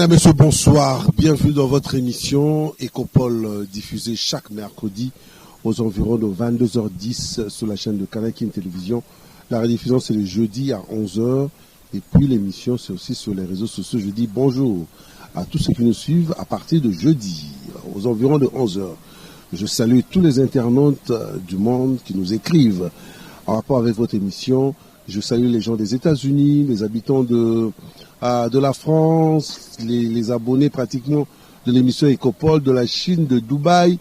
Mesdames et messieurs, bonsoir. Bienvenue dans votre émission Ecopole diffusée chaque mercredi aux environs de 22h10 sur la chaîne de Canal King Télévision. La rediffusion, c'est le jeudi à 11h. Et puis l'émission, c'est aussi sur les réseaux sociaux. Je dis bonjour à tous ceux qui nous suivent à partir de jeudi, aux environs de 11h. Je salue tous les internautes du monde qui nous écrivent en rapport avec votre émission. Je salue les gens des États-Unis, les habitants de la France, les abonnés pratiquement de l'émission Ecopole, de la Chine, de Dubaï,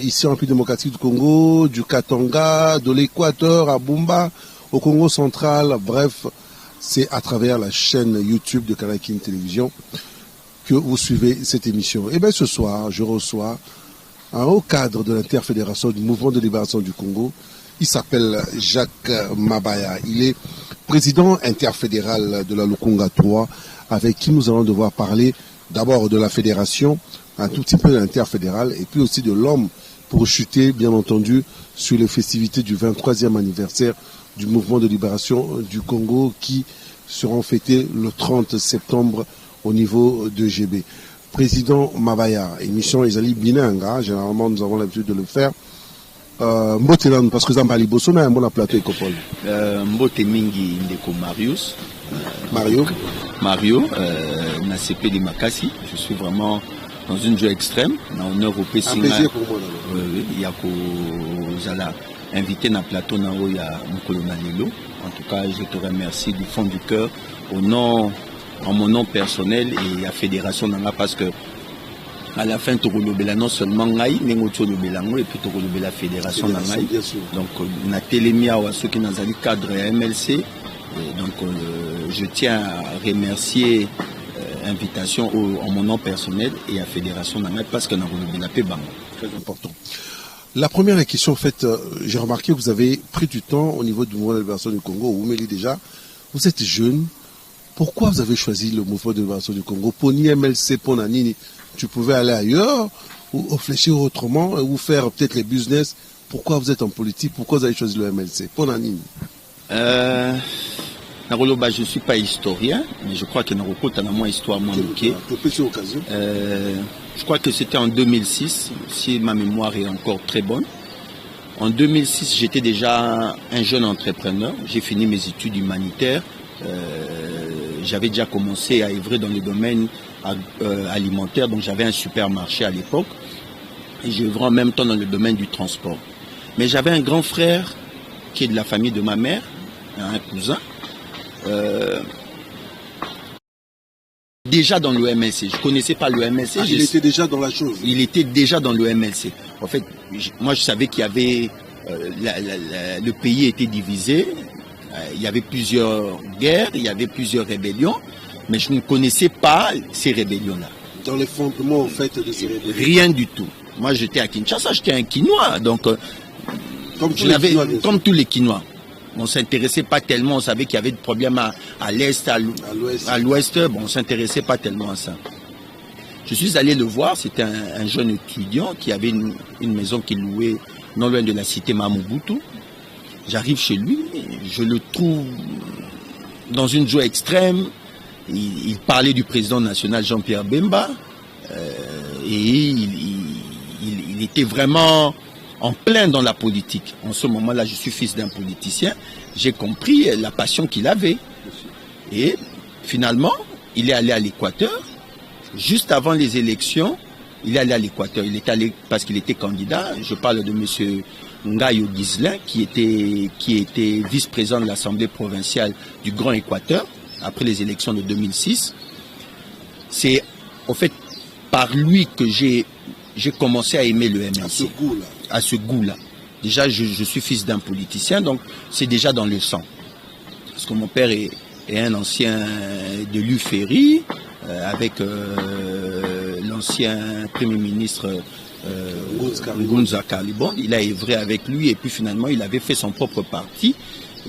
ici en République démocratique du Congo, du Katanga, de l'Équateur, à Bumba, au Congo central. Bref, c'est à travers la chaîne YouTube de Canal King Télévision que vous suivez cette émission. Et bien ce soir, je reçois un haut cadre de l'interfédération du mouvement de libération du Congo. Il s'appelle Jacques Mabaya. Il est président interfédéral de la Lukunga 3, avec qui nous allons devoir parler d'abord de la fédération, un tout petit peu de l'interfédéral, et puis aussi de l'homme pour chuter, bien entendu, sur les festivités du 23e anniversaire du mouvement de libération du Congo qui seront fêtées le 30 septembre au niveau de GB. Président Mabaya, émission Ezali Binanga, généralement nous avons l'habitude de le faire. Mbote parce que Zambali Bosso na un plateau Ecopole. Mbote mingi ndeko Mario na CP de Makassi. Je suis vraiment dans une joie extrême, na honneur au PC. Un plaisir pour moi. Il y a ko zala invité na plateau na o ya Mukolo Nalelo. En tout cas, je te remercie du fond du cœur en mon nom personnel et à Fédération Nanga parce que à la fin, Togolobela non seulement Ngaï, mais aussi Belango et puis Togolobela Fédération Nangaï. Donc, on a télémia à ceux qui nous ont dit cadre MLC. Et donc, je tiens à remercier l'invitation en mon nom personnel et à Fédération Nangaï parce que nous avons la paix. Très important. La première question, en fait, j'ai remarqué que vous avez pris du temps au niveau du mouvement de libération du Congo. Vous m'avez déjà, vous êtes jeune. Pourquoi vous avez choisi le mouvement de libération du Congo? Poni MLC, Ponanini. Tu pouvais aller ailleurs ou réfléchir autrement ou faire peut-être les business. Pourquoi vous êtes en politique? Pourquoi vous avez choisi le MLC? Ponanini. Je ne suis pas historien, mais je crois que Naroko a moins histoire moins bouquet. Je crois que c'était en 2006, si ma mémoire est encore très bonne. En 2006, j'étais déjà un jeune entrepreneur. J'ai fini mes études humanitaires. J'avais déjà commencé à œuvrer dans le domaine alimentaire, donc j'avais un supermarché à l'époque et j'œuvrais en même temps dans le domaine du transport. Mais j'avais un grand frère qui est de la famille de ma mère, un cousin, déjà dans le MLC. Je ne connaissais pas le MLC. Il était déjà dans la chose. Il était déjà dans le MLC. En fait, moi je savais qu'il y avait le pays était divisé. Il y avait plusieurs guerres, il y avait plusieurs rébellions, mais je ne connaissais pas ces rébellions-là. Dans les fondements, en fait, de ces rébellions? Rien du tout. Moi, j'étais à Kinshasa, j'étais un Quinois, donc comme tous les Quinois. On ne s'intéressait pas tellement, on savait qu'il y avait des problèmes à l'Est, à l'Ouest, bon, on ne s'intéressait pas tellement à ça. Je suis allé le voir, c'était un jeune étudiant qui avait une maison qu'il louait non loin de la cité Mamobutu. J'arrive chez lui, je le trouve dans une joie extrême. Il parlait du président national Jean-Pierre Bemba et il était vraiment en plein dans la politique. En ce moment-là, je suis fils d'un politicien. J'ai compris la passion qu'il avait. Et finalement, il est allé à l'Équateur. Juste avant les élections, il est allé à l'Équateur. Il est allé parce qu'il était candidat. Je parle de monsieur Ngayo Ghislain, qui était vice-président de l'Assemblée provinciale du Grand Équateur, après les élections de 2006. C'est, en fait, par lui que j'ai commencé à aimer le MLC. À ce goût-là. Déjà, je suis fils d'un politicien, donc c'est déjà dans le sang. Parce que mon père est un ancien de l'UFERI, avec l'ancien Premier ministre Ngunza Kalibon. Il a œuvré avec lui et puis finalement il avait fait son propre parti.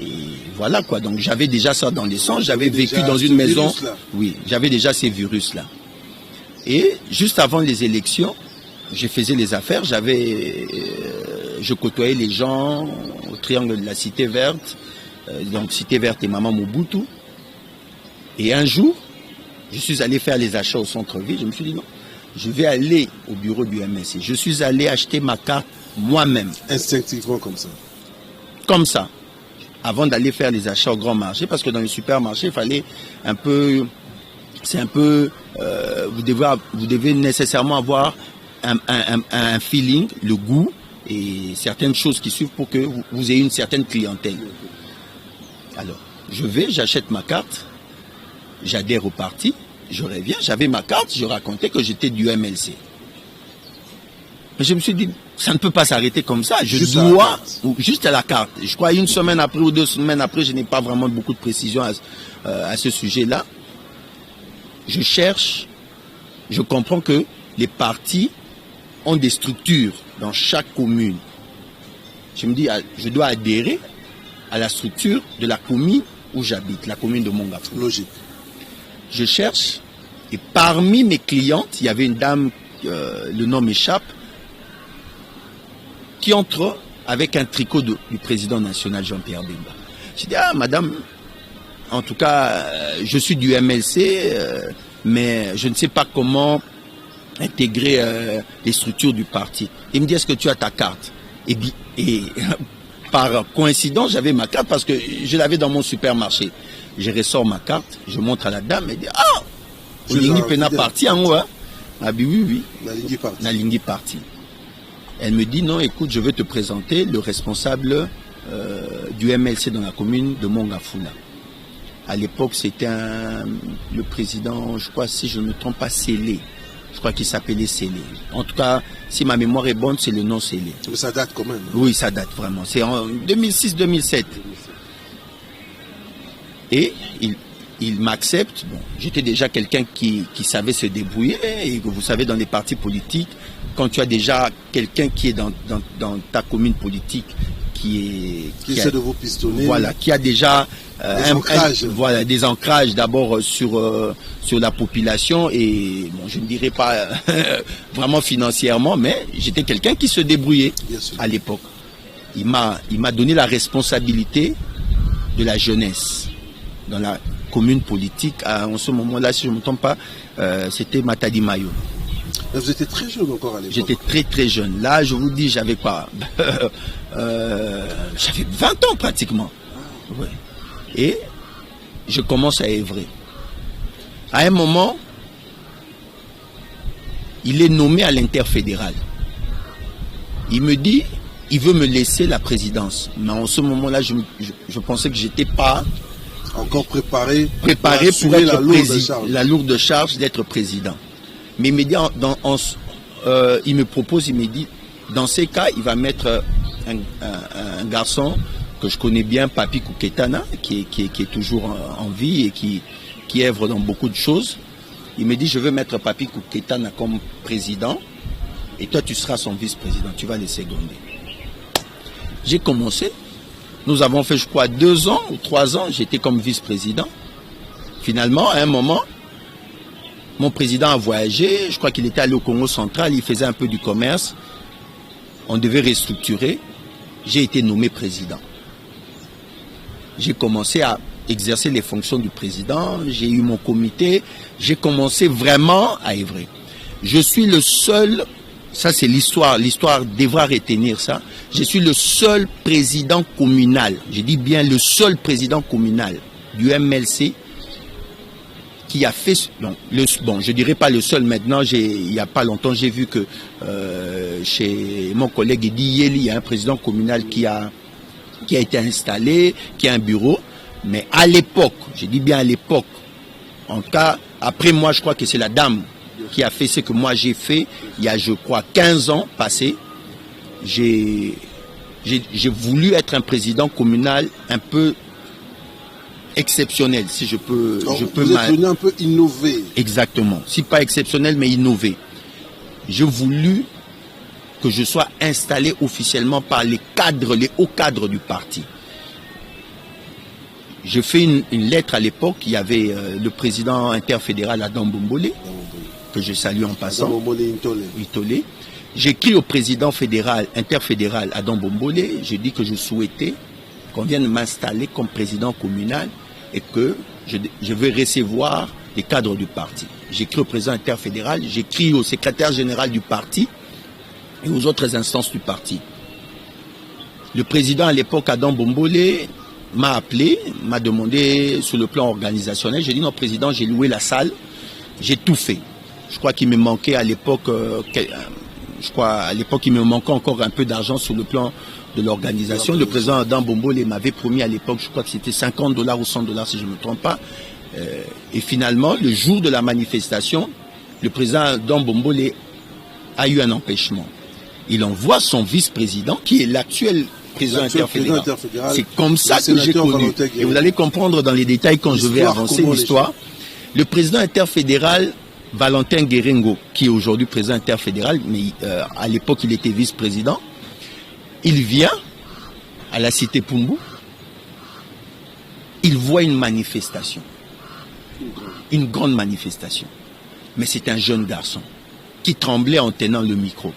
Et voilà quoi, donc j'avais déjà ça dans les sangs, j'avais vécu dans une maison. Oui, j'avais déjà ces virus-là. Et juste avant les élections, je faisais les affaires, je côtoyais les gens au triangle de la Cité Verte, donc Cité Verte et Maman Mobutu. Et un jour, Je suis allé faire les achats au centre-ville. Je me suis dit non, je vais aller au bureau du MLC. Je suis allé acheter ma carte moi-même. Instinctivement comme ça. Comme ça. Avant d'aller faire les achats au grand marché. Parce que dans le supermarché, il fallait un peu... C'est un peu... vous devez nécessairement avoir un feeling, le goût et certaines choses qui suivent pour que vous ayez une certaine clientèle. Alors, je vais, j'achète ma carte, j'adhère au parti, je reviens, j'avais ma carte, je racontais que j'étais du MLC. Mais je me suis dit, ça ne peut pas s'arrêter comme ça, juste à la carte. Je crois une semaine après ou 2 semaines après, je n'ai pas vraiment beaucoup de précision à ce sujet-là. Je cherche, je comprends que les partis ont des structures dans chaque commune. Je me dis, je dois adhérer à la structure de la commune où j'habite, la commune de Mongafou. Logique. Je cherche, et parmi mes clientes, il y avait une dame, le nom m'échappe, qui entre avec un tricot du président national Jean-Pierre Bemba. J'ai dit, ah madame, en tout cas, je suis du MLC, mais je ne sais pas comment intégrer les structures du parti. Il me dit, est-ce que tu as ta carte? Et par coïncidence, j'avais ma carte parce que je l'avais dans mon supermarché. Je ressors ma carte, je montre à la dame, elle dit, ah, Olingi Pena parti en haut, hein? Ah oui. Nalingi parti. Elle me dit, non, écoute, je veux te présenter le responsable du MLC dans la commune de Mongafuna. À l'époque, c'était le président, je crois, si je ne me trompe pas, Célé. Je crois qu'il s'appelait Célé. En tout cas, si ma mémoire est bonne, c'est le nom Célé. Mais ça date quand même. Hein? Oui, ça date vraiment. C'est en 2006-2007. Et il m'accepte. Bon, j'étais déjà quelqu'un qui savait se débrouiller. Et vous savez, dans les partis politiques, quand tu as déjà quelqu'un qui est dans ta commune politique, qui essaie de vous pistonner. Voilà, qui a déjà des ancrages d'abord sur la population et bon, je ne dirais pas vraiment financièrement, mais j'étais quelqu'un qui se débrouillait à l'époque. Il m'a donné la responsabilité de la jeunesse dans la commune politique. En ce moment-là, si je ne me trompe pas, c'était Matadi Mayo. Vous étiez très jeune encore à l'époque. J'étais très jeune. Là, je vous dis, j'avais quoi j'avais 20 ans pratiquement. Ouais. Et je commence à œuvrer. À un moment, il est nommé à l'interfédéral. Il me dit, il veut me laisser la présidence. Mais en ce moment-là, je pensais que je n'étais pas encore préparé pour être la lourde charge d'être président. Mais il me dit, il me propose, il me dit, dans ces cas, il va mettre un garçon que je connais bien, Papi Kouketana, qui est toujours en vie et qui œuvre dans beaucoup de choses. Il me dit, je veux mettre Papi Kouketana comme président et toi, tu seras son vice-président, tu vas les seconder. J'ai commencé. Nous avons fait, je crois, 2 ans ou 3 ans, j'étais comme vice-président. Finalement, à un moment, mon président a voyagé, je crois qu'il était allé au Congo central, il faisait un peu du commerce. On devait restructurer. J'ai été nommé président. J'ai commencé à exercer les fonctions du président, j'ai eu mon comité, j'ai commencé vraiment à œuvrer. Je suis le seul, ça c'est l'histoire devra retenir ça, je suis le seul président communal, je dis bien le seul président communal du MLC qui a fait, bon, je dirais pas le seul maintenant, il n'y a pas longtemps, j'ai vu que chez mon collègue Edi Yeli, il y a un président communal qui a été installé, qui a un bureau, mais à l'époque, je dis bien à l'époque, en tout cas, après moi, je crois que c'est la dame qui a fait ce que moi j'ai fait, il y a, je crois, 15 ans passés, j'ai voulu être un président communal un peu exceptionnel, si je peux... Alors, vous êtes venu un peu innover. Exactement. Si pas exceptionnel, mais innover. J'ai voulu que je sois installé officiellement par les hauts cadres du parti. J'ai fait une lettre à l'époque, il y avait le président interfédéral Adam Bombolé, que je salue en passant. Adam Bombolé Itolé. J'ai écrit au président interfédéral Adam Bombolé, j'ai dit que je souhaitais qu'on vienne m'installer comme président communal et que je vais recevoir les cadres du parti. J'écris au président interfédéral, j'écris au secrétaire général du parti et aux autres instances du parti. Le président à l'époque, Adam Bombolé, m'a appelé, m'a demandé sur le plan organisationnel. J'ai dit non, président, j'ai loué la salle, j'ai tout fait. Je crois qu'il me manquait à l'époque, il me manquait encore un peu d'argent sur le plan de l'organisation. Le président Adam Bombolé m'avait promis à l'époque, je crois que c'était $50 ou $100 si je ne me trompe pas. Et finalement, le jour de la manifestation, le président Adam Bombolé a eu un empêchement. Il envoie son vice-président, qui est l'actuel président interfédéral. C'est comme ça que j'ai connu. Et vous allez comprendre dans les détails quand je vais avancer l'histoire. Le président interfédéral, Valentin Guérengo, qui est aujourd'hui président interfédéral, mais à l'époque il était vice-président, il vient à la cité Pumbu, il voit une manifestation. Une grande manifestation. Mais c'est un jeune garçon qui tremblait en tenant le micro.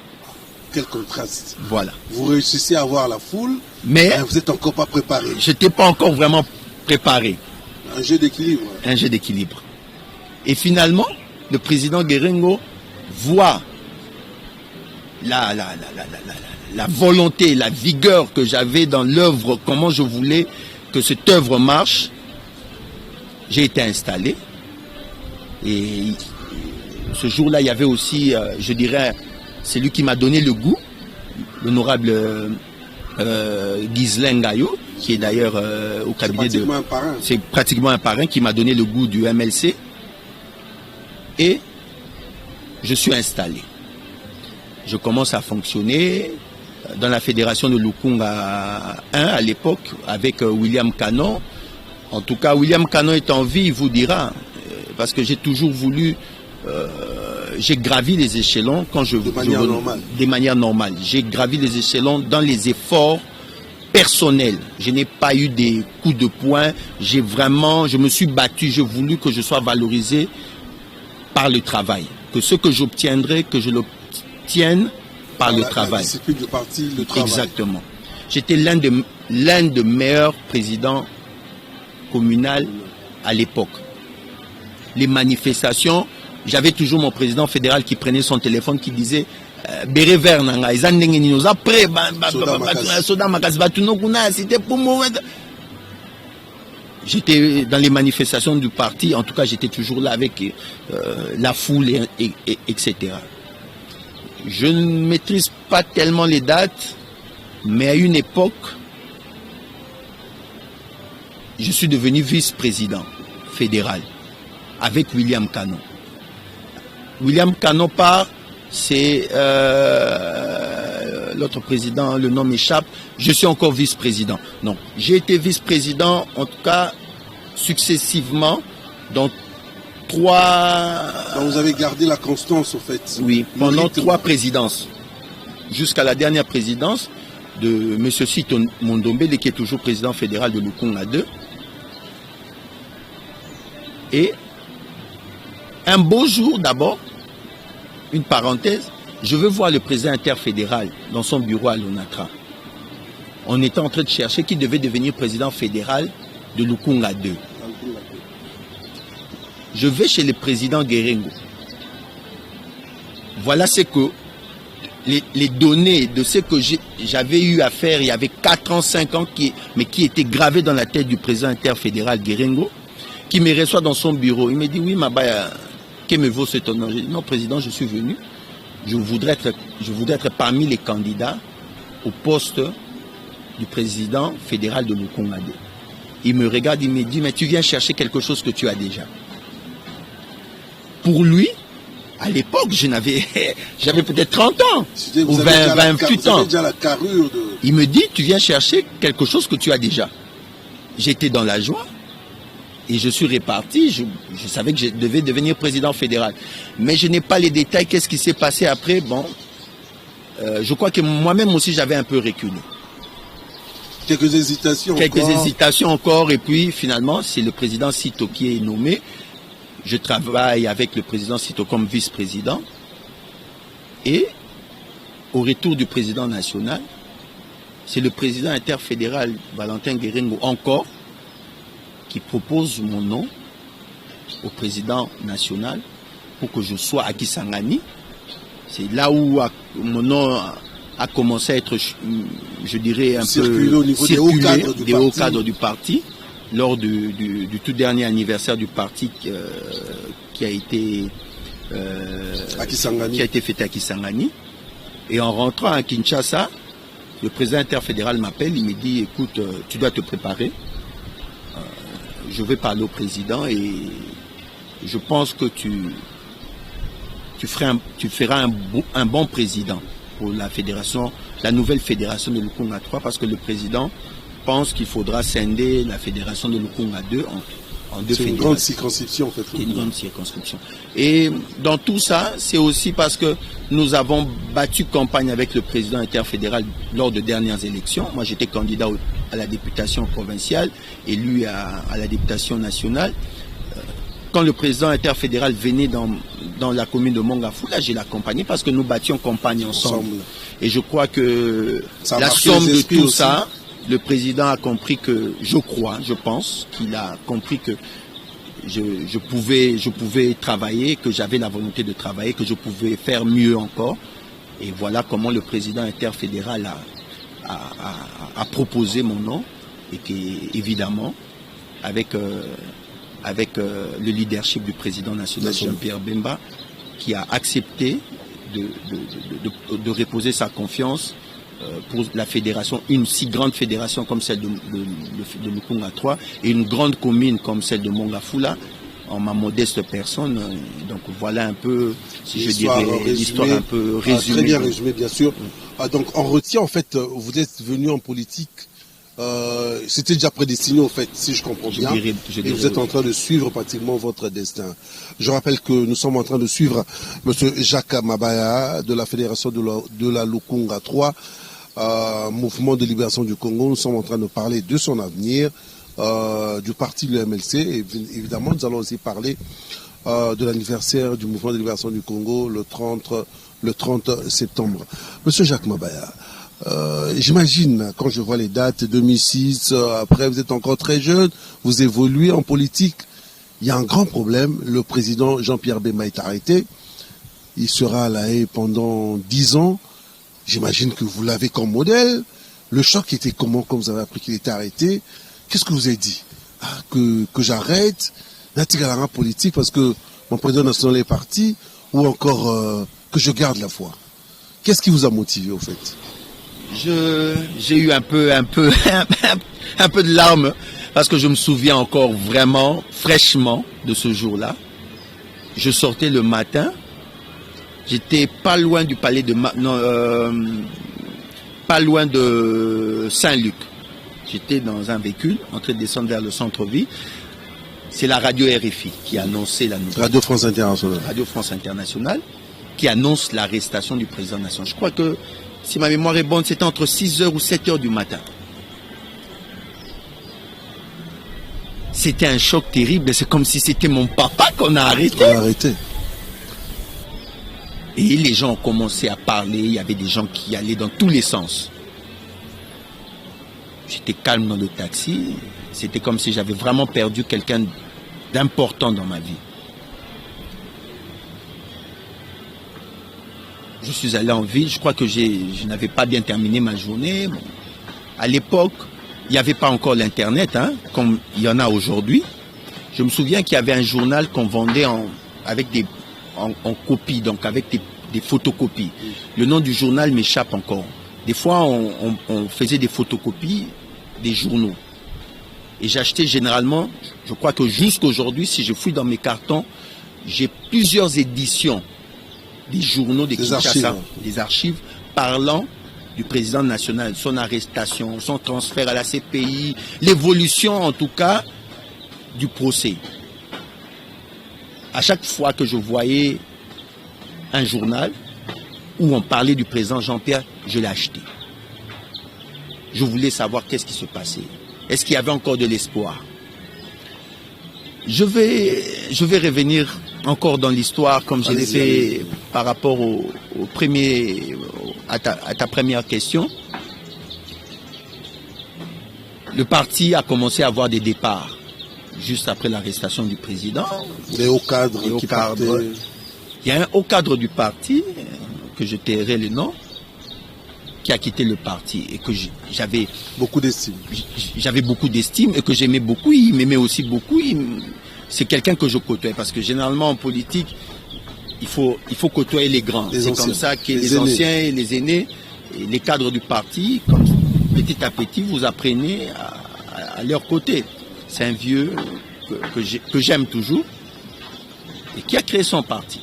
Quel contraste. Voilà. Vous réussissez à voir la foule, mais vous n'êtes encore pas préparé. Je n'étais pas encore vraiment préparé. Un jeu d'équilibre. Un jeu d'équilibre. Et finalement, le président Guérengo voit la volonté, la vigueur que j'avais dans l'œuvre, comment je voulais que cette œuvre marche. J'ai été installé. Et ce jour-là, il y avait aussi, je dirais, c'est lui qui m'a donné le goût, l'honorable Ghislain Gaillot, qui est d'ailleurs au cabinet de... C'est pratiquement un parrain qui m'a donné le goût du MLC. Et je suis installé. Je commence à fonctionner dans la fédération de Lukunga 1 à l'époque, avec William Canon. En tout cas, William Canon est en vie, il vous dira, parce que j'ai toujours voulu... j'ai gravi les échelons quand de manière normale. J'ai gravi les échelons dans les efforts personnels. Je n'ai pas eu des coups de poing. Je me suis battu. J'ai voulu que je sois valorisé par le travail. Que ce que j'obtiendrai, que je l'obtienne par le travail. La discipline du parti, le travail. Exactement. J'étais l'un des meilleurs présidents communaux à l'époque. Les manifestations, j'avais toujours mon président fédéral qui prenait son téléphone, qui disait Béré Vernanga, après, j'étais dans les manifestations du parti, en tout cas j'étais toujours là avec la foule, etc. Je ne maîtrise pas tellement les dates, mais à une époque, je suis devenu vice-président fédéral avec William Canon. William Canon part, c'est l'autre président, le nom m'échappe, je suis encore vice-président. Non, j'ai été vice-président, en tout cas, successivement, dans 3... Donc vous avez gardé la constance, au fait. Oui, pendant 3 présidences. Jusqu'à la dernière présidence de M. Sito Mondombele, qui est toujours président fédéral de Lukunga 2. Et un beau jour, d'abord, une parenthèse, je veux voir le président interfédéral dans son bureau à Lunatra. On était en train de chercher qui devait devenir président fédéral de Lukunga 2. Je vais chez le président Guérengo. Voilà ce que les données de ce que j'avais eu à faire il y avait 4 ans, 5 ans, mais qui étaient gravées dans la tête du président interfédéral Guérengo, qui me reçoit dans son bureau. Il me dit, oui, Mabaya, que me vaut cet honneur? J'ai dit, non, président, je suis venu. Je voudrais être parmi les candidats au poste du président fédéral de Lukunga 2. Il me regarde, il me dit, mais tu viens chercher quelque chose que tu as déjà. Pour lui, à l'époque, j'avais peut-être 30 ans ou 28 ans. Il me dit, tu viens chercher quelque chose que tu as déjà. J'étais dans la joie. Et je suis reparti, je savais que je devais devenir président fédéral. Mais je n'ai pas les détails, qu'est-ce qui s'est passé après. Bon, je crois que moi-même aussi j'avais un peu reculé. Quelques hésitations encore. Et puis finalement, c'est le président Sito qui est nommé. Je travaille avec le président Sito comme vice-président. Et au retour du président national, c'est le président interfédéral Valentin Guérengo encore qui propose mon nom au président national pour que je sois à Kisangani. C'est là où mon nom a commencé à être, je dirais, un peu au niveau des hauts cadres du parti, lors du tout dernier anniversaire du parti qui a été fêté à Kisangani. Et en rentrant à Kinshasa, le président interfédéral m'appelle, il me dit, écoute, tu dois te préparer. Je vais parler au président et je pense que tu feras un bon président pour la fédération, la nouvelle fédération de Lukunga 3, parce que le président pense qu'il faudra scinder la fédération de Lukunga 2 en deux fédérations. C'est une grande circonscription en fait. C'est une grande circonscription. Et dans tout ça, c'est aussi parce que nous avons battu campagne avec le président interfédéral lors de dernières élections. Moi, j'étais candidat à la députation provinciale et lui à la députation nationale. Quand le président interfédéral venait dans la commune de Mongafula, j'ai l'accompagné parce que nous battions campagne ensemble. Et je crois que la somme de tout ça, le président a compris que, je pense qu'il a compris que je pouvais travailler, que j'avais la volonté de travailler, que je pouvais faire mieux encore. Et voilà comment le président interfédéral a proposé mon nom et qu'évidemment, avec le leadership du président national Jean-Pierre Bemba, qui a accepté de reposer sa confiance pour la fédération, une si grande fédération comme celle de Lukunga 3 et une grande commune comme celle de Mongafula, en ma modeste personne. Donc voilà un peu, si je dirais, l'histoire un peu résumée. Très bien résumé, bien sûr. Donc on retient, en fait, vous êtes venu en politique, c'était déjà prédestiné, en fait, si je comprends bien. Et vous êtes en train de suivre pratiquement votre destin. Je rappelle que nous sommes en train de suivre M. Jacques Mabaya de la Fédération de la Lukunga 3, Mouvement de libération du Congo. Nous sommes en train de parler de son avenir, du parti de l'UMLC. Et évidemment, nous allons aussi parler de l'anniversaire du Mouvement de libération du Congo le 30 septembre. Monsieur Jacques Mabaya, j'imagine, quand je vois les dates, 2006, après vous êtes encore très jeune, vous évoluez en politique. Il y a un grand problème, le président Jean-Pierre Bemba est arrêté. Il sera à La Haye pendant 10 ans. J'imagine que vous l'avez comme modèle. Le choc était comment quand vous avez appris qu'il était arrêté? Qu'est-ce que vous avez dit? Que j'arrête, n'attirer politique parce que mon président national est parti, ou encore que je garde la foi? Qu'est-ce qui vous a motivé au fait? J'ai eu un peu de larmes parce que je me souviens encore vraiment fraîchement de ce jour-là. Je sortais le matin, j'étais pas loin du palais de pas loin de Saint-Luc. J'étais dans un véhicule en train de descendre vers le centre-ville. C'est la radio RFI qui a annoncé la nouvelle. Radio France Internationale. Radio France Internationale qui annonce l'arrestation du président national. Je crois que, si ma mémoire est bonne, c'était entre 6h ou 7h du matin. C'était un choc terrible. C'est comme si c'était mon papa qu'on a arrêté. Et les gens ont commencé à parler. Il y avait des gens qui allaient dans tous les sens. J'étais calme dans le taxi. C'était comme si j'avais vraiment perdu quelqu'un d'important dans ma vie. Je suis allé en ville, je crois que je n'avais pas bien terminé ma journée. Bon. À l'époque, il n'y avait pas encore l'Internet, comme il y en a aujourd'hui. Je me souviens qu'il y avait un journal qu'on vendait en copie, donc avec des photocopies. Le nom du journal m'échappe encore. Des fois, on faisait des photocopies des journaux. Et j'achetais généralement, je crois que jusqu'aujourd'hui, si je fouille dans mes cartons, j'ai plusieurs éditions des journaux de Kinshasa, des archives parlant du président national, son arrestation, son transfert à la CPI, l'évolution en tout cas du procès. À chaque fois que je voyais un journal où on parlait du président Jean-Pierre, je l'ai acheté. Je voulais savoir qu'est-ce qui se passait. Est-ce qu'il y avait encore de l'espoir? Je vais revenir encore dans l'histoire comme je l'ai fait par rapport à ta première question. Le parti a commencé à avoir des départs. juste après l'arrestation du président. Les hauts cadres qui partaient. Il y a un haut cadre du parti, que je tairai le nom, qui a quitté le parti et que j'avais beaucoup d'estime. J'avais beaucoup d'estime et que j'aimais beaucoup. Il m'aimait aussi beaucoup. C'est quelqu'un que je côtoie parce que généralement en politique, il faut côtoyer les grands. C'est comme ça que les anciens et les aînés, et les cadres du parti, comme petit à petit, vous apprenez à leur côté. C'est un vieux que j'aime toujours et qui a créé son parti.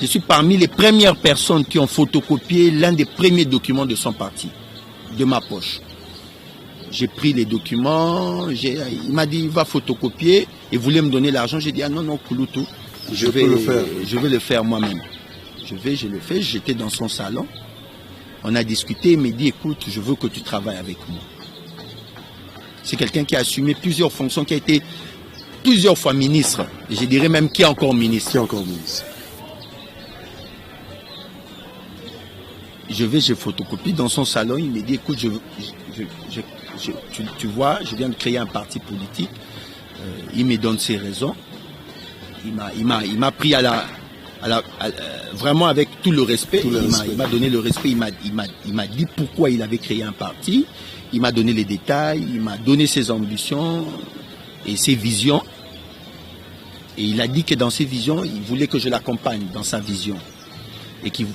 Je suis parmi les premières personnes qui ont photocopié l'un des premiers documents de son parti, de ma poche. J'ai pris les documents, il m'a dit il va photocopier et voulait me donner l'argent. J'ai dit ah non, Kouloutou, je vais le faire moi-même. Je le fais, j'étais dans son salon. On a discuté, il m'a dit écoute, je veux que tu travailles avec moi. C'est quelqu'un qui a assumé plusieurs fonctions, qui a été plusieurs fois ministre. Et je dirais même qui est encore ministre. Je photocopie dans son salon, il me dit écoute, tu vois, je viens de créer un parti politique. Il me donne ses raisons. Il m'a pris vraiment avec tout le respect. Il m'a donné le respect. Il m'a dit pourquoi il avait créé un parti. Il m'a donné les détails. Il m'a donné ses ambitions et ses visions. Et il a dit que dans ses visions, il voulait que je l'accompagne dans sa vision. Et qu'il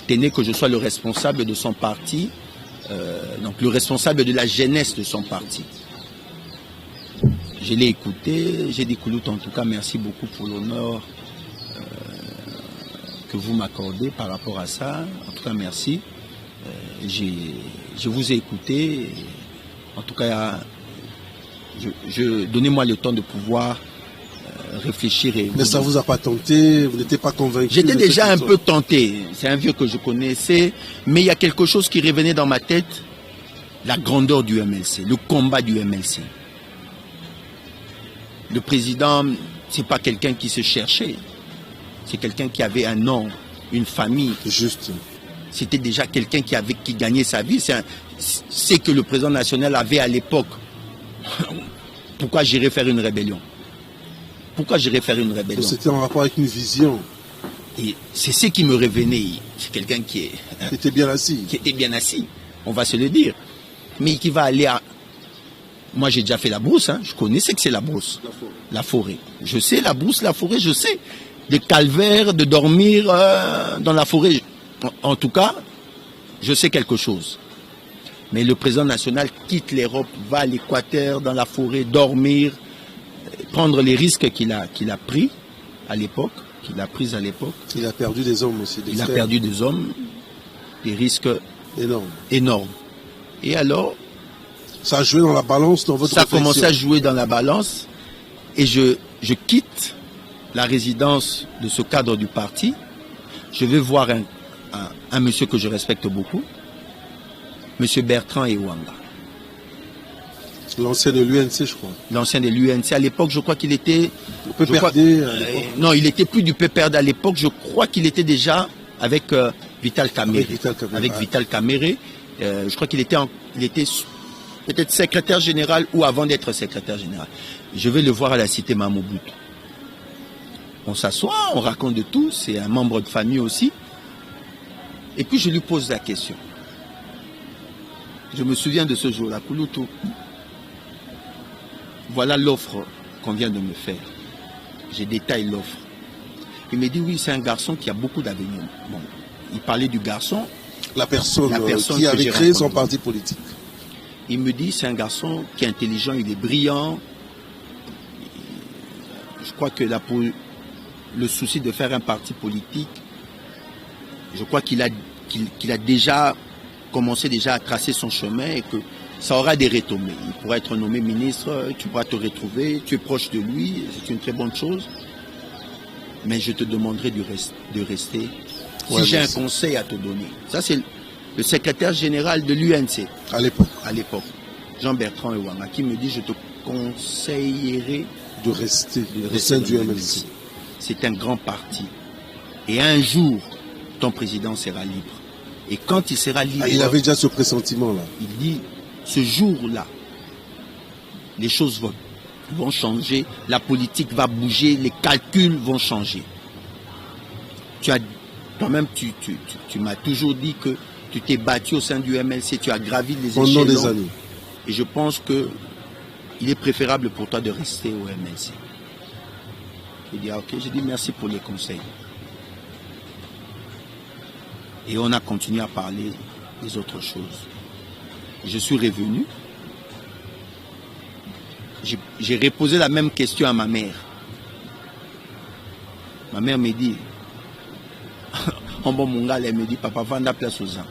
tenait que je sois le responsable de son parti, donc le responsable de la jeunesse de son parti. Je l'ai écouté, j'ai dit Koulout, en tout cas merci beaucoup pour l'honneur que vous m'accordez par rapport à ça. En tout cas merci. Je vous ai écouté. En tout cas, donnez-moi le temps de pouvoir réfléchir. Mais ça ne vous a pas tenté, vous n'étiez pas convaincu? J'étais déjà un peu tenté, c'est un vieux que je connaissais, mais il y a quelque chose qui revenait dans ma tête, la grandeur du MLC, le combat du MLC. Le président, ce n'est pas quelqu'un qui se cherchait, c'est quelqu'un qui avait un nom, une famille. Juste. C'était déjà quelqu'un qui gagnait sa vie, c'est que le président national avait à l'époque. Pourquoi j'irais faire une rébellion? Pourquoi j'irais faire une rébellion? C'était en rapport avec une vision. Et c'est ce qui me revenait. C'est quelqu'un qui était bien assis. Qui était bien assis, on va se le dire. Mais qui va aller à... Moi, j'ai déjà fait la brousse. Hein. Je connaissais que c'est la brousse. La forêt. Je sais la brousse, la forêt, je sais. Des calvaires, de dormir dans la forêt. En tout cas, je sais quelque chose. Mais le président national quitte l'Europe, va à l'Équateur, dans la forêt, dormir, prendre les risques qu'il a pris à l'époque, Il a perdu des hommes aussi. Il a perdu des hommes, des risques énormes. Et alors, ça a joué dans la balance dans votre réflexion. Ça a commencé à jouer dans la balance et je quitte la résidence de ce cadre du parti. Je vais voir un monsieur que je respecte beaucoup, monsieur Bertrand Ewanga. L'ancien de l'UNC, je crois. L'ancien de l'UNC. À l'époque, je crois qu'il était... non, il était plus du PPRD à l'époque. Je crois qu'il était déjà avec Vital Kamere. Avec Vital Kamere. Je crois qu'il était peut-être secrétaire général ou avant d'être secrétaire général. Je vais le voir à la cité Mamobutu. On s'assoit, on raconte de tout. C'est un membre de famille aussi. Et puis je lui pose la question. Je me souviens de ce jour-là. Kouloutou. Voilà l'offre qu'on vient de me faire. Je détaille l'offre. Il me dit, oui, c'est un garçon qui a beaucoup d'avenir. Bon, il parlait du garçon. La personne qui avait créé son parti politique. Il me dit, c'est un garçon qui est intelligent, il est brillant. Je crois que là, pour le souci de faire un parti politique, je crois qu'il a déjà commencé à tracer son chemin et que ça aura des retombées. Il pourra être nommé ministre, tu pourras te retrouver, tu es proche de lui, c'est une très bonne chose. Mais je te demanderai de rester. Si j'ai un conseil à te donner. Ça, c'est le secrétaire général de l'UNC. À l'époque. Jean-Bertrand Ewanga, qui me dit, je te conseillerais de rester au sein du MLC. C'est un grand parti. Et un jour, ton président sera libre. Et quand il sera libre... il avait déjà ce pressentiment-là. Il dit... Ce jour-là, les choses vont changer, la politique va bouger, les calculs vont changer. Toi-même, tu m'as toujours dit que tu t'es battu au sein du MLC, tu as gravi les échelons. Des années. Et je pense que il est préférable pour toi de rester au MLC. Je dis, ok, j'ai dit merci pour les conseils. Et on a continué à parler des autres choses. Je suis revenu. J'ai reposé la même question à ma mère. Ma mère me dit, en bon mongal, elle me dit, papa, vanda place aux gens.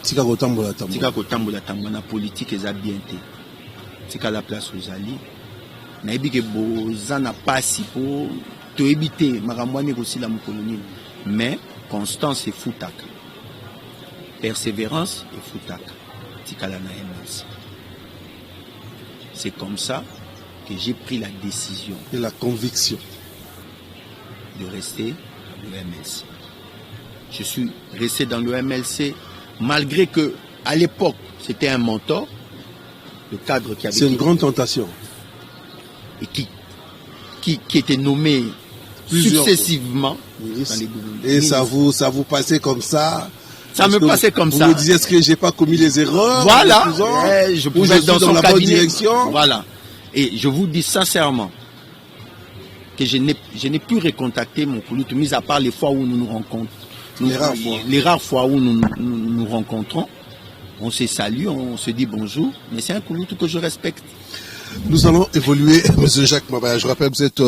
Tika kotambola tambola na politique eza bien te. Tika la place aux alliés. Na ebi ke boza na pasi po to ebite makamwani aussi la mkoloni. Mais constance et futaka. Persévérance et futaka. Tika la na MLC. C'est comme ça que j'ai pris la décision et la conviction de rester dans le MLC. Je suis resté dans le MLC malgré que à l'époque c'était un mentor, le cadre qui avait. C'est une grande tentation. Et qui était nommé successivement dans les gouvernements. Et ça vous passait comme ça. Ça me passait comme ça. Vous me disiez, est-ce que j'ai pas commis les erreurs? Voilà. Je pouvais être dans son la cabinet. Bonne direction. Voilà. Et je vous dis sincèrement que je n'ai plus recontacté mon Kouloutou, mis à part les fois où nous nous rencontrons. Les rares fois où nous rencontrons, on se salue, on se dit bonjour, mais c'est un Kouloutou que je respecte. Nous allons évoluer, M. Jacques Mabaya. Je rappelle, vous êtes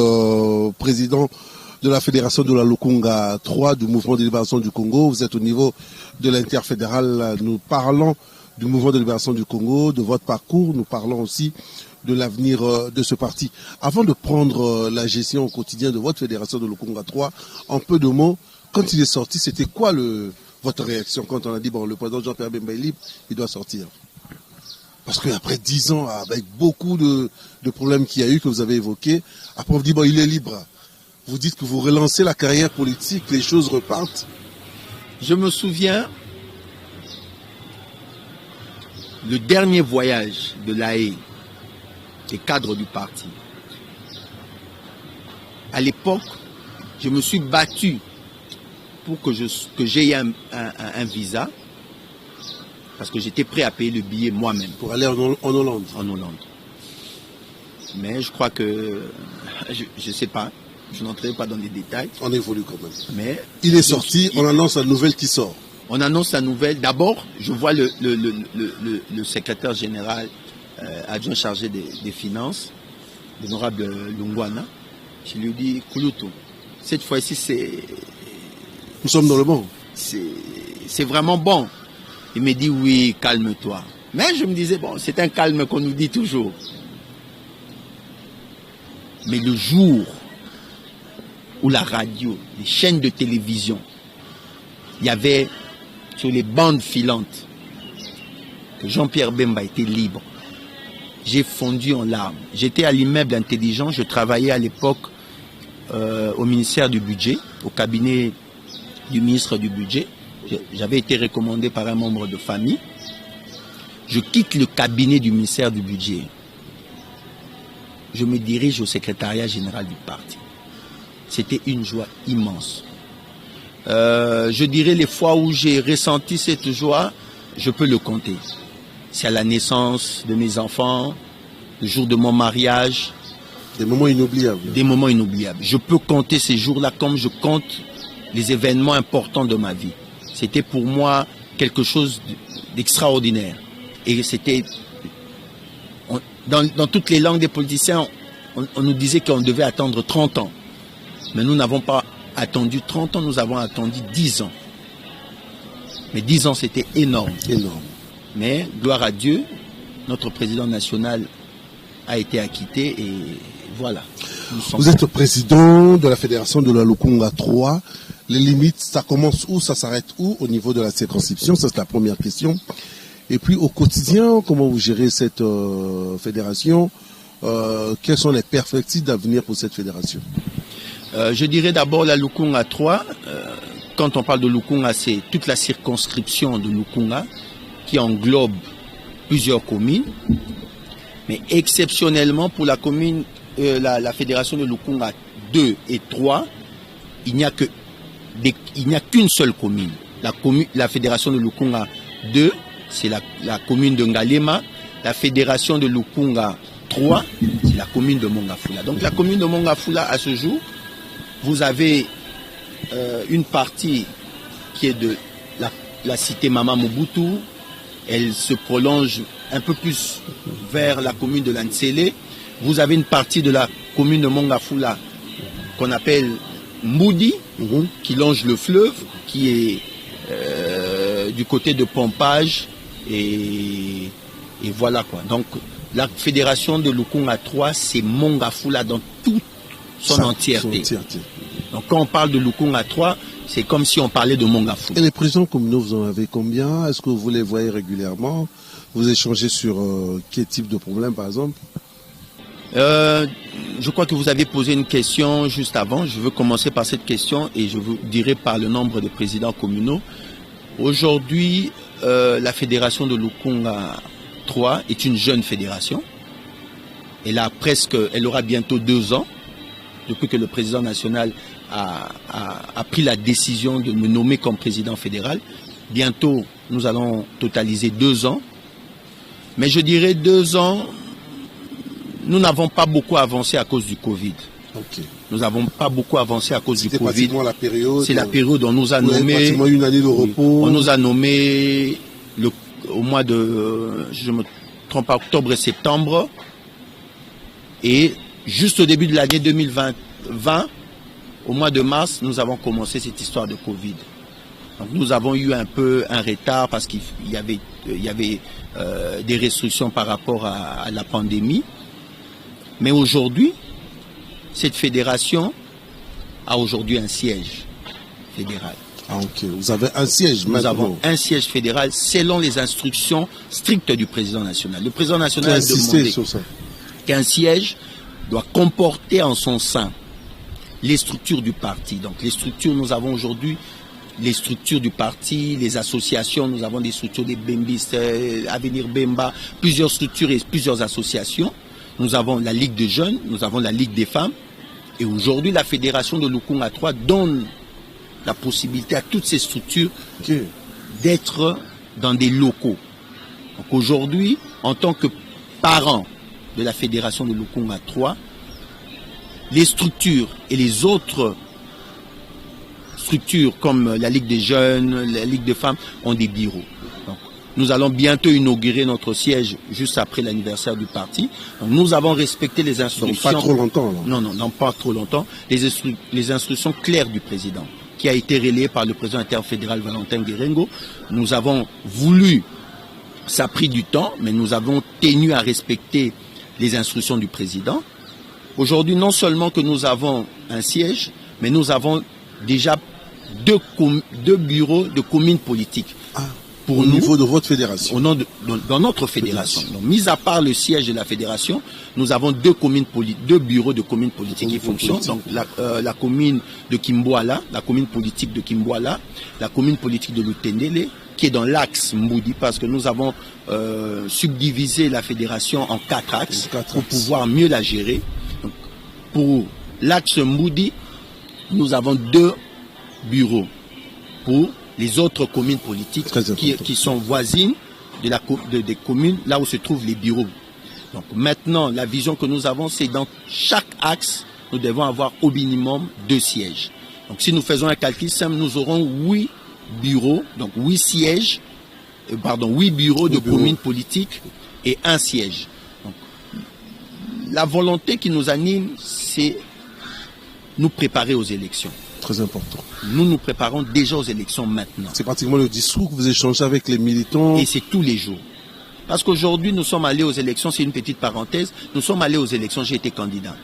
président de la Fédération de la Lukunga 3 du Mouvement de libération du Congo. Vous êtes au niveau de l'interfédéral. Nous parlons du Mouvement de libération du Congo, de votre parcours. Nous parlons aussi de l'avenir de ce parti. Avant de prendre la gestion au quotidien de votre Fédération de Lukunga 3, en peu de mots, quand il est sorti, c'était quoi votre réaction quand on a dit, bon, le président Jean-Pierre Bemba est libre, il doit sortir? Parce qu'après 10 ans, avec beaucoup de problèmes qu'il y a eu, que vous avez évoqués, après on vous dit, bon, il est libre. Vous dites que vous relancez la carrière politique, les choses repartent. Je me souviens, le dernier voyage de l'AE, les cadres du parti. À l'époque, je me suis battu pour que j'aie un visa, parce que j'étais prêt à payer le billet moi-même. Pour aller en Hollande. En Hollande. Mais je crois que, je ne sais pas, je n'entrerai pas dans les détails. On évolue quand même. Mais il est sorti, on annonce la nouvelle qui sort. On annonce la nouvelle. D'abord, je vois le secrétaire général adjoint chargé des finances, l'honorable Lungwana. Je lui dis, Kouloutou, cette fois-ci, nous sommes dans le bon. C'est vraiment bon. Il me dit, oui, calme-toi. Mais je me disais, bon, c'est un calme qu'on nous dit toujours. Mais le jour où la radio, les chaînes de télévision, il y avait sur les bandes filantes que Jean-Pierre Bemba était libre, j'ai fondu en larmes. J'étais à l'immeuble intelligent, je travaillais à l'époque au ministère du budget, au cabinet du ministre du budget. J'avais été recommandé par un membre de famille. Je quitte le cabinet du ministère du budget. Je me dirige au secrétariat général du parti. C'était une joie immense. Je dirais les fois où j'ai ressenti cette joie, je peux le compter. C'est à la naissance de mes enfants, le jour de mon mariage. Des moments inoubliables. Des moments inoubliables. Je peux compter ces jours-là comme je compte les événements importants de ma vie. C'était pour moi quelque chose d'extraordinaire. Et c'était... Dans toutes les langues des politiciens, on nous disait qu'on devait attendre 30 ans. Mais nous n'avons pas attendu 30 ans, nous avons attendu 10 ans. Mais 10 ans, c'était énorme. Énorme. Mais, gloire à Dieu, notre président national a été acquitté et voilà. Vous êtes président de la Fédération de la Lukunga 3. Les limites, ça commence où, ça s'arrête où au niveau de la circonscription? Ça, c'est la première question. Et puis, au quotidien, comment vous gérez cette fédération? Quelles sont les perspectives d'avenir pour cette fédération? Je dirais d'abord la Lukunga 3. Quand on parle de Lukunga, c'est toute la circonscription de Lukunga qui englobe plusieurs communes. Mais exceptionnellement, pour la commune, la fédération de Lukunga 2 et 3, il n'y a qu'une seule commune. La fédération de Lukunga 2, c'est la commune de Ngalema. La fédération de Lukunga 3, c'est la commune de Mongafula. Donc la commune de Mongafula, à ce jour, vous avez une partie qui est de la cité Mama Mobutu. Elle se prolonge un peu plus vers la commune de Lantsele. Vous avez une partie de la commune de Mongafula qu'on appelle Moudi, qui longe le fleuve, qui est du côté de Pompage. Et voilà quoi. Donc la fédération de Lukunga 3, c'est Mongafula dans toute son entièreté. Donc quand on parle de Lukunga 3, c'est comme si on parlait de Mongafula. Et les présidents communaux, vous en avez combien? Est-ce que vous les voyez régulièrement? Vous échangez sur quel type de problème, par exemple? Je crois que vous avez posé une question juste avant. Je veux commencer par cette question et je vous dirai par le nombre de présidents communaux. Aujourd'hui, la fédération de Lukunga 3 est une jeune fédération. Elle aura bientôt 2 ans depuis que le président national a pris la décision de me nommer comme président fédéral. Bientôt, nous allons totaliser 2 ans. Mais je dirais 2 ans, nous n'avons pas beaucoup avancé à cause du Covid. Okay. Nous n'avons pas beaucoup avancé à cause du Covid. C'est pratiquement la période. C'est la période où on nous a nommé. Pratiquement une année de repos. On nous a nommé au mois de, je me trompe pas, octobre et septembre. Et juste au début de l'année 2020, au mois de mars, nous avons commencé cette histoire de Covid. Donc nous avons eu un peu un retard parce qu'il y avait des restrictions par rapport à la pandémie. Mais aujourd'hui, cette fédération a aujourd'hui un siège fédéral. Ah ok, vous avez un siège maintenant. Nous avons un siège fédéral selon les instructions strictes du président national. Le président national a demandé qu'un siège doit comporter en son sein les structures du parti. Donc les structures, nous avons aujourd'hui les structures du parti, les associations, nous avons des structures des Bembistes, Avenir Bemba, plusieurs structures et plusieurs associations. Nous avons la Ligue des jeunes, nous avons la Ligue des femmes. Et aujourd'hui, la fédération de Lukunga 3 donne la possibilité à toutes ces structures d'être dans des locaux. Donc aujourd'hui, en tant que parent de la fédération de Lukunga 3, les structures et les autres structures comme la Ligue des jeunes, la Ligue des femmes ont des bureaux. Donc, nous allons bientôt inaugurer notre siège juste après l'anniversaire du parti. Donc, nous avons respecté les instructions. Donc, pas trop longtemps. Non, pas trop longtemps. Les instructions claires du président, qui a été relayée par le président interfédéral Valentin Guérengo. Nous avons voulu, ça a pris du temps, mais nous avons tenu à respecter les instructions du président. Aujourd'hui, non seulement que nous avons un siège, mais nous avons déjà deux bureaux de communes politiques. Au niveau de votre fédération. Dans notre fédération. Donc, mis à part le siège de la fédération, nous avons deux bureaux de communes politiques qui fonctionnent. Donc la commune de Kimboala, la commune politique de Kimboala, la commune politique de Lutendele, qui est dans l'axe Mboudi, parce que nous avons subdivisé la fédération en 4 axes pour pouvoir mieux la gérer. Donc, pour l'axe Mboudi, nous avons 2 bureaux pour les autres communes politiques qui sont voisines des communes là où se trouvent les bureaux. Donc maintenant, la vision que nous avons, c'est dans chaque axe, nous devons avoir au minimum 2 sièges. Donc si nous faisons un calcul simple, nous aurons 8 bureaux, donc 8 bureaux de communes politiques et 1 siège. Donc, la volonté qui nous anime, c'est nous préparer aux élections. Très important. Nous nous préparons déjà aux élections maintenant. C'est pratiquement le discours que vous échangez avec les militants. Et c'est tous les jours. Parce qu'aujourd'hui, nous sommes allés aux élections, c'est une petite parenthèse, nous sommes allés aux élections, j'ai été candidat.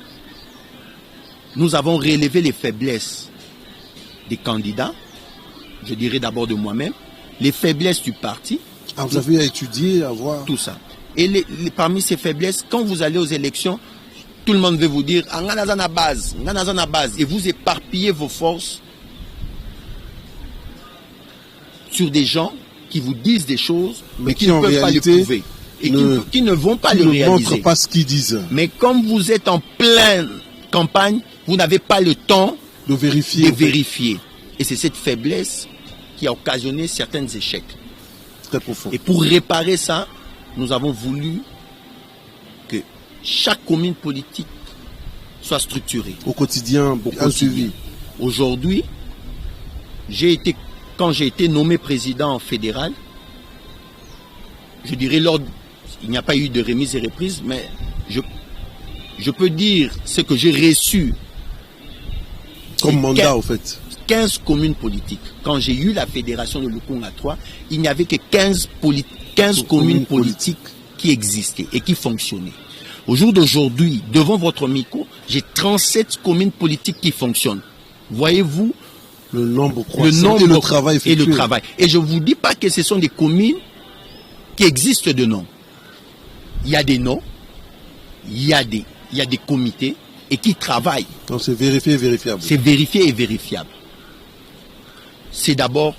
Nous avons relevé les faiblesses des candidats, je dirais d'abord de moi-même, les faiblesses du parti. Ah, vous avez étudié, à voir. Tout ça. Et parmi ces faiblesses, quand vous allez aux élections, tout le monde veut vous dire base, et vous éparpillez vos forces sur des gens qui vous disent des choses, mais qui ne peuvent pas les prouver. et qui ne vont pas le réaliser. Ils ne montrent pas ce qu'ils disent. Mais comme vous êtes en pleine campagne, vous n'avez pas le temps de vérifier. Et c'est cette faiblesse qui a occasionné certains échecs. Très profond. Et pour réparer ça, nous avons voulu que chaque commune politique soit structurée. Au quotidien, un suivi. Aujourd'hui, quand j'ai été nommé président fédéral, je dirais il n'y a pas eu de remise et reprise, mais je peux dire ce que j'ai reçu. Comme mandat, au fait. 15 communes politiques. Quand j'ai eu la fédération de Lukunga 3, il n'y avait que 15 communes politiques qui existaient et qui fonctionnaient. Au jour d'aujourd'hui, devant votre micro, j'ai 37 communes politiques qui fonctionnent. Voyez-vous le nombre croissant et le travail effectué. Et le travail. Et je ne vous dis pas que ce sont des communes qui existent de nom. Il y a des noms, il y a des comités et qui travaillent. Donc c'est vérifié et vérifiable. C'est vérifié et vérifiable. C'est d'abord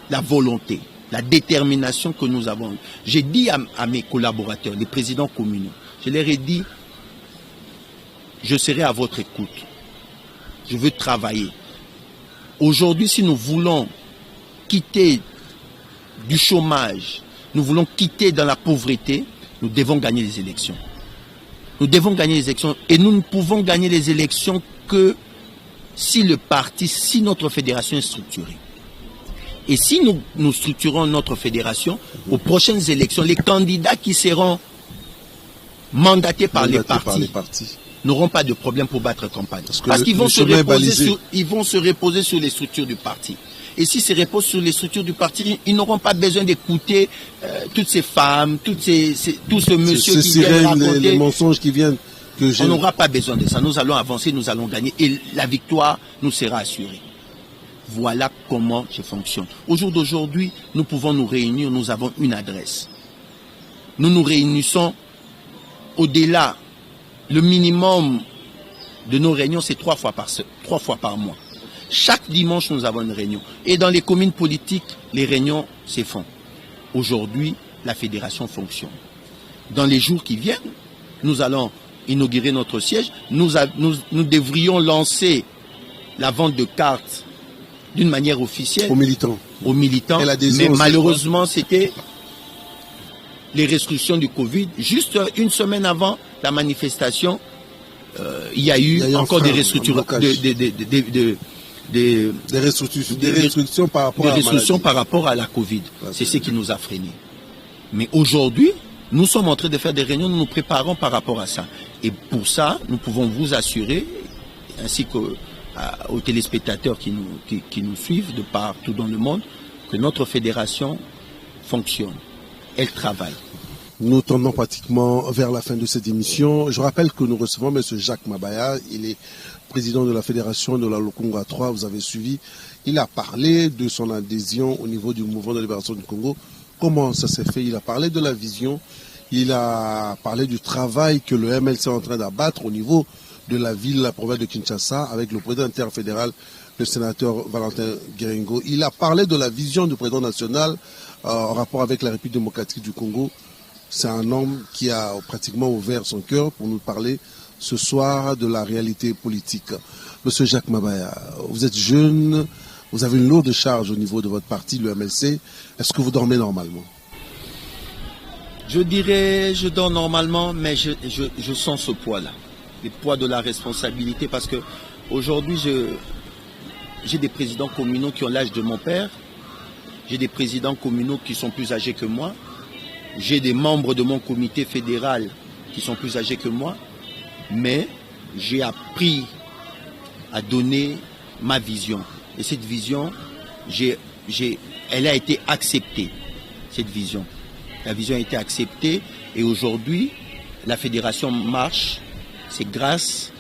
la volonté, la détermination que nous avons. J'ai dit à mes collaborateurs, les présidents communaux, je leur ai dit, je serai à votre écoute. Je veux travailler. Aujourd'hui, si nous voulons quitter du chômage, nous voulons quitter dans la pauvreté, nous devons gagner les élections. Nous devons gagner les élections et nous ne pouvons gagner les élections que si notre fédération est structurée. Et si nous structurons notre fédération, aux prochaines élections, les candidats qui seront mandatés par les partis n'auront pas de problème pour battre campagne. Parce qu'ils vont se reposer sur les structures du parti. Et s'ils se reposent sur les structures du parti, ils n'auront pas besoin d'écouter toutes ces femmes, tout ce monsieur qui vient raconter. Les mensonges qui viennent. On n'aura pas besoin de ça. Nous allons avancer, nous allons gagner. Et la victoire nous sera assurée. Voilà comment je fonctionne. Au jour d'aujourd'hui, nous pouvons nous réunir, nous avons une adresse. Nous nous réunissons au-delà. Le minimum de nos réunions, c'est 3 fois par mois. Chaque dimanche, nous avons une réunion. Et dans les communes politiques, les réunions se font. Aujourd'hui, la fédération fonctionne. Dans les jours qui viennent, nous allons inaugurer notre siège. Nous devrions lancer la vente de cartes d'une manière officielle. Aux militants. Mais malheureusement, c'était les restrictions du Covid. Juste une semaine avant la manifestation, il y a eu encore des restrictions. Des restrictions par rapport à la Covid. C'est ce qui nous a freinés. Mais aujourd'hui, nous sommes en train de faire des réunions, nous nous préparons par rapport à ça. Et pour ça, nous pouvons vous assurer, ainsi qu'aux téléspectateurs qui nous suivent de partout dans le monde, que notre fédération fonctionne. Elle travaille. Nous tendons pratiquement vers la fin de cette émission. Je rappelle que nous recevons M. Jacques Mabaya. Il est président de la fédération de la Lukunga 3. Vous avez suivi. Il a parlé de son adhésion au niveau du mouvement de libération du Congo. Comment ça s'est fait? Il a parlé de la vision. Il a parlé du travail que le MLC est en train d'abattre au niveau de la ville, la province de Kinshasa, avec le président interfédéral, le sénateur Valentin Guéringo. Il a parlé de la vision du président national en rapport avec la République démocratique du Congo. C'est un homme qui a pratiquement ouvert son cœur pour nous parler ce soir de la réalité politique. Monsieur Jacques Mabaya, vous êtes jeune, vous avez une lourde charge au niveau de votre parti, le MLC. Est-ce que vous dormez normalement? Je dirais, je dors normalement, mais je sens ce poids-là. Le poids de la responsabilité, parce que aujourd'hui, j'ai des présidents communaux qui ont l'âge de mon père. J'ai des présidents communaux qui sont plus âgés que moi. J'ai des membres de mon comité fédéral qui sont plus âgés que moi. Mais j'ai appris à donner ma vision. Et cette vision, elle a été acceptée, cette vision. La vision a été acceptée et aujourd'hui, la fédération marche. C'est grâce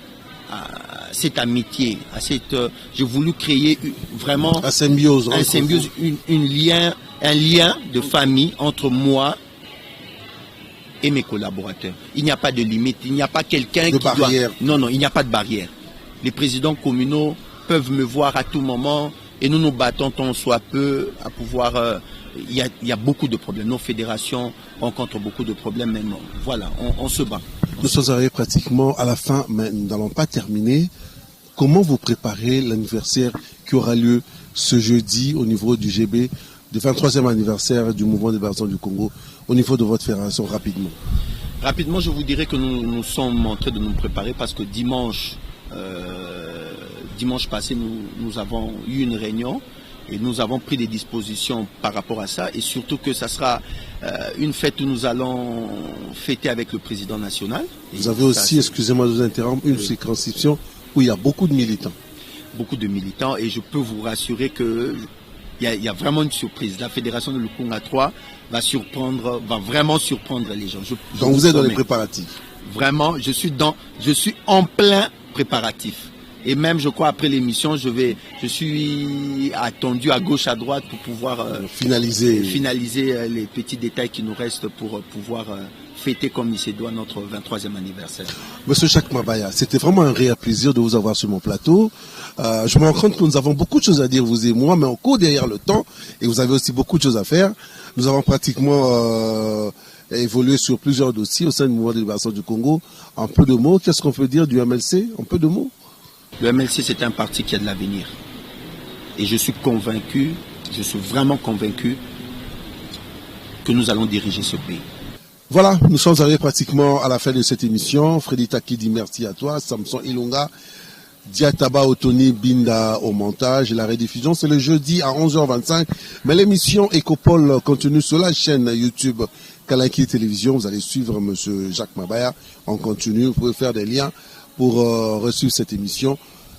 à cette amitié, à cette... j'ai voulu créer vraiment... La symbiose. Un symbiose, un lien de famille entre moi et mes collaborateurs. Il n'y a pas de limite, il n'y a pas quelqu'un qui barrière. Non, il n'y a pas de barrière. Les présidents communaux peuvent me voir à tout moment, Et nous nous battons tant soit peu à pouvoir... Il y a beaucoup de problèmes. Nos fédérations rencontrent beaucoup de problèmes, mais non. Voilà, on se bat. Nous sommes arrivés pratiquement à la fin, mais nous n'allons pas terminer. Comment vous préparez l'anniversaire qui aura lieu ce jeudi au niveau du GB, du 23e anniversaire du mouvement de libération du Congo, au niveau de votre fédération, rapidement? Rapidement, je vous dirais que nous sommes en train de nous préparer parce que dimanche passé, nous avons eu une réunion et nous avons pris des dispositions par rapport à ça, et surtout que ça sera une fête où nous allons fêter avec le président national. Vous avez aussi, excusez-moi de vous interrompre, une circonscription où il y a beaucoup de militants. Beaucoup de militants, et je peux vous rassurer que il y a vraiment une surprise. La fédération de Lukunga 3 va vraiment surprendre les gens. Donc vous êtes dans les préparatifs? Vraiment, je suis en plein préparatif. Et même, je crois, après l'émission, je suis attendu à gauche, à droite pour pouvoir finaliser les petits détails qui nous restent pour pouvoir fêter comme il se doit notre 23e anniversaire. Monsieur Jacques Mabaya, c'était vraiment un réel plaisir de vous avoir sur mon plateau. Je me rends compte que nous avons beaucoup de choses à dire, vous et moi, mais on court derrière le temps et vous avez aussi beaucoup de choses à faire. Nous avons pratiquement évolué sur plusieurs dossiers au sein du mouvement de libération du Congo. En peu de mots, qu'est-ce qu'on peut dire du MLC? En peu de mots? Le MLC, c'est un parti qui a de l'avenir. Et je suis vraiment convaincu que nous allons diriger ce pays. Voilà, nous sommes arrivés pratiquement à la fin de cette émission. Freddy Taki dit merci à toi. Samson Ilunga, Diataba Otoni Binda au montage. La rediffusion, c'est le jeudi à 11h25. Mais l'émission Ecopole continue sur la chaîne YouTube Kalanki Télévision. Vous allez suivre monsieur Jacques Mabaya. On continue, vous pouvez faire des liens pour reçuivre cette émission.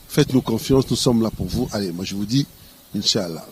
Faites-nous confiance, nous sommes là pour vous. Allez, moi je vous dis, Inch'Allah.